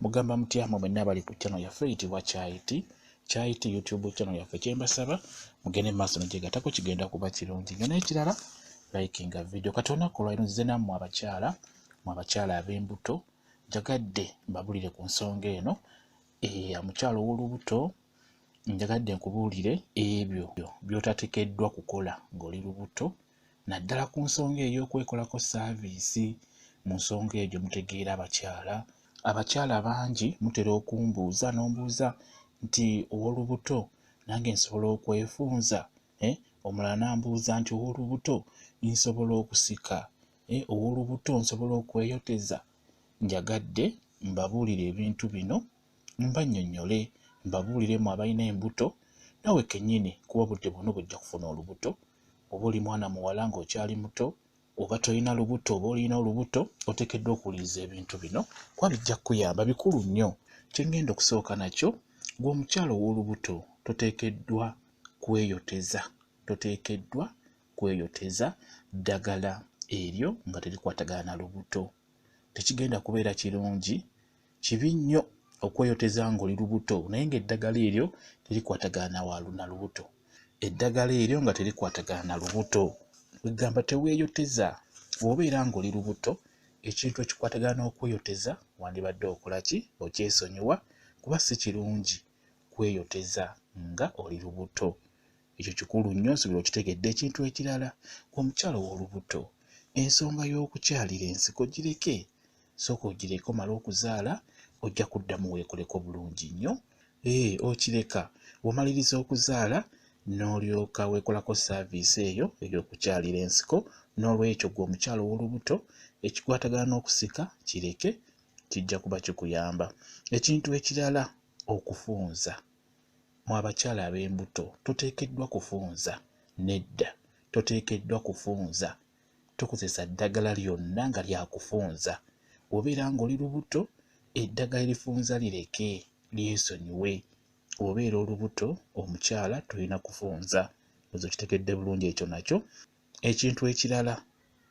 Mugamba mutya mwenna abali ku channel yaffe eyitibwa Kyayiti YouTube channel yaffe. Kyembasaba mugende maaso n'egyegattako kigenda kuba kirungi nnyo. N'ekirala likinga video katona ku lwino nzize nammwe abakyala ab'embuto njagadde mbabulire ku nsonga eno. Omukyala ow'olubuto njagadde nkubuulire ebyo by'otateekeddwa kukola ng'oli lubuto, naddala ku nsonga ey'okwekolako saaviisi. Mu nsonga egyo mutegeera abakyala bangi mutera okumbuuza n'ombuuza nti ow'olubuto nange nsobola okwefunza, omulala n'ambuuza nti ow'olubuto nsobola okusika, ow'olubuto nsobola okweyoteza. Njagadde mbabuulire ebintu bino mbannyonnyole, mbabuuliremu abalina embuto nawe kennyini kuba budde bwonna bujja kufuna olubuto. Oba oli mwana muwala ng'okyali muto, oba tolina lubuto oba olina olubuto, oteekeddwa okuwuliriza ebintu bino kuba bijja kukuyamba, bikulu nnyo. Kye ngenda okusooka nakyo, gwe omukyala ow'olubuto toteekeddwa kweyoteza ddagala eryo nga terikwatagana na lubuto. Tekigenda kubeera kirungi, kibi nnyo okweyoteza ng'oli lubuto naye ng'eddagala eryo terikwatagana na lubuto. Eddagala eryo nga terikwatagana na lubuto egamba teweeyoteza. Bw'obeera ng'oli lubuto, ekintu ekikwatagana n'okweyoteza wandibadde okola ki? Okyesonyiwa, kuba si kirungi kweyoteza nga oli lubuto. Ekyo kikulu nnyo, nsobola okitegedde. Ekintu ekirala, omukyala ow'olubuto ensonga y'okukyalira ensiko gireke. Sooka ogireke omala okuzaala ojja kuddamu weekoleko bulungi nnyo. Okireka bw'omaliriza okuzaala n'olyoka weekolako saaviisi eyo ey'okukyalira ensiko. N'olwekyo gwe omukyala ow'olubuto ekikwatagana n'okusika kireke, kijja kuba kikuyamba. Ekintu ekirala, okufunza. Mu abakyala ab'embuto toteekeddwa kufunza, nedda, toteekeddwa kufunza. Tokozesa ddagala lyonna nga lyakufunza. Bw'obeera ng'oli lubuto, eddagala erifunza lireke, lyesonyiwe. Bw'obeera olubuto omukyala tolina kufunza. Ozo kitegedde bulungi ekyo nakyo. Ekintu ekirala,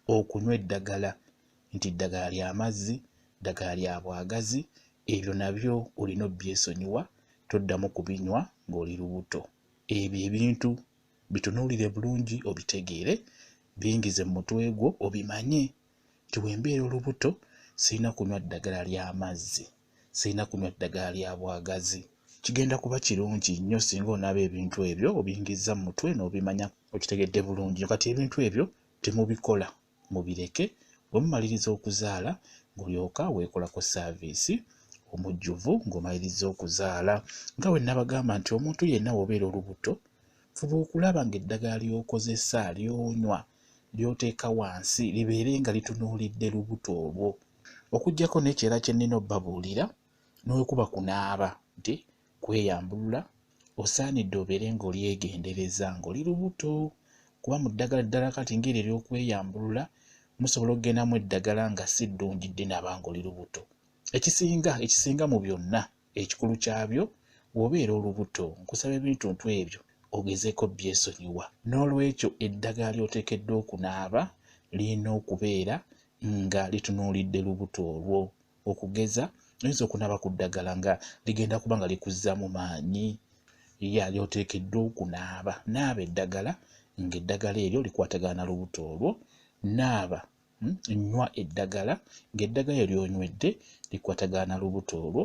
okunywa eddagala, nti ddagala lya mazzi, ddagala lya bwagazi, ebyo nabyo olina obyesonyiwa, toddamu kubinywa ng'oli lubuto. Ebyo ebintu bitunuulire bulungi obitegeere, biyingize mu mutwe gwo obimanye nti wembeera olubuto sirina kunywa ddagala lya mazzi, sirina kunywa ddagala lya bwagazi. Kigenda kuba kirungi nnyo singa onaaba ebintu ebyo obiyingiza mu mutwe n'obimanya okitegedde bulungi. Kati ebintu ebyo temubikola, mubireke. Bwe mumaliriza okuzaala ng'olyoka weekolako saaviisi omujjuvu ng'omaliriza okuzaala. Nga bwe nabagamba nti omuntu yenna w'obeera olubuto, fuba okulaba ng'eddagala ly'okozesa ly'onywa ly'oteeka wansi libeere nga litunuulidde lubuto olwo. Okuggyako n'ekirala kye nnina obbabuulira, n'okuba kunaaba nti kweyambulula, osaanidde obeere ng'olyegendereza ng'oli lubuto. Kuba mu ddagala ddala kati ngeri ery'okweyambulula musobola okugendamu eddagala nga si ddungi ddinaaba ng'oli lubuto. Ekisinga mu byonna, ekikulu kyabyo, bw'obeera olubuto nkusaba ebintuntu ebyo ogezeeko byesonyiwa. N'olwekyo eddagala ly'oteekeddwa okunaaba lirina okubeera nga litunuulidde lubuto olwo. Okugeza, oyinza okunaaba ku ddagala nga ligenda kuba nga likuzzaamu maanyi. Ly'oteekeddwa okunaaba. Naaba eddagala ng'eddagala eryo likwatagana na lubuto olwo. Naaba, nywa eddagala ng'eddagala ly'onywedde likwatagana na lubuto olwo.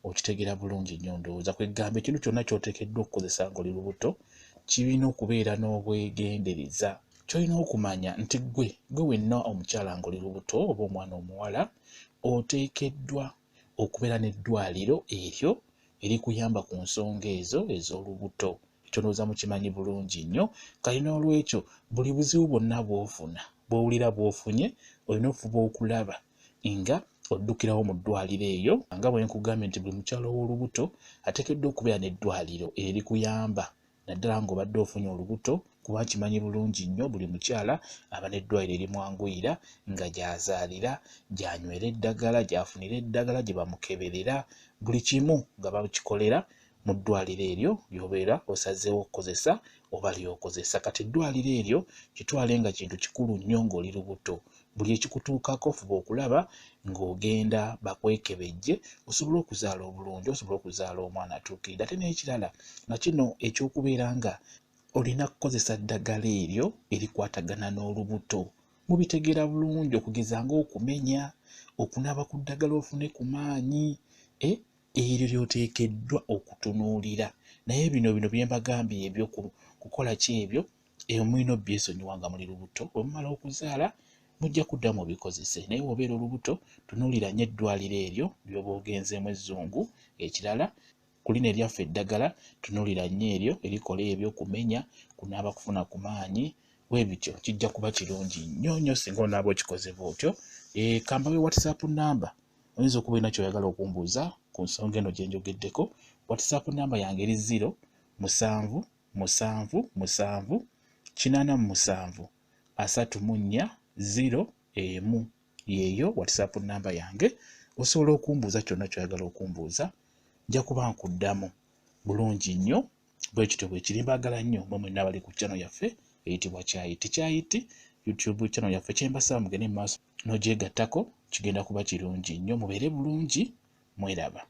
Okitegeera bulungi nnyo ndowooza. Kwegamba ekintu kyonna ky'oteekeddwa okukozesa ng'oli lubuto kirina okubeera n'obwegendereza. Ky'olina okumanya nti gwe wenna omukyala ng'oli lubuto oba omwana omuwala, oteekeddwa okubeera n'eddwaliro eryo erikuyamba ku nsonga ezo ez'olubuto. Ekyo ndowooza mukimanyi bulungi nnyo. Kale n'olwekyo buli buzibu bwonna bw'ofuna, bw'owulira bw'ofunye, olina okufuba okulaba nga oddukirawo mu ddwaliro eyo. Nga bwe nkugambye nti buli mukyala ow'olubuto ateekeddwa okubeera n'eddwaliro erikuyamba naddala ng'obadde ofunye olubuto, kuba kimanyi bulungi nnyo buli mukyala aba n'eddwaliro erimwanguyira nga gy'azaalira, gy'anywera eddagala, gy'afunira eddagala, gye bamukeberera, buli kimu nga bakikolera mu ddwaliro eryo ly'obeera osazeewo okukozesa oba ly'okozesa. Kati eddwaliro eryo kitwale nga kintu kikulu nnyo ng'oli lubuto. buli ekikutuukako fuba okulaba ng'ogenda bakwekebejje osobole okuzaala obulungi, osobole okuzaala omwana atuukirira. Ate n'ekirala na kino ekyokubeera nga olina kukozesa ddagala eryo erikwatagana n'olubuto. Mubitegeera bulungi, okugeza ng'okumenya, okunaaba ku ddagala ofune ku maanyi, eryo ly'oteekeddwa okutunuulira. Naye bino bye mbagambye ebyo kukola ki ebyo mulina obyesonyiwa nga muli lubuto. Bwe mumala okuzaala mujja kuddamu obikozese. Naye bw'obeera olubuto tunuulira nnyo eddwaliro eryo ly'oba ogenzeemu ezzungu. Ekirala ku lino eryaffe eddagala tunuulira nnyo eryo erikola ebyo kumenya, kunaaba kufuna ku maanyi, bwe bityo kijja kuba kirungi nnyo nnyo singa onaaba okikoze bw'otyo. Kambawe WhatsApp namba, oyinza okuba olina ky'oyagala okumbuuza ku nsonga eno gye njogeddeko. WhatsApp namba yange eri 077873401. Yeeyo WhatsApp namba yange. Osobola okumbuuza kyonna ky'oyagala okumbuuza, nja kuba nkuddamu bulungi nnyo. Bwe kityo bwe kiri, mbaagala nnyo mmwe mwenna abali ku channel yaffe eyitibwa Kyayiti YouTube channel yaffe. Kyembasaba mugende mu maaso n'ogyegattako, kigenda kuba kirungi nnyo. Mubeere bulungi, mweraba.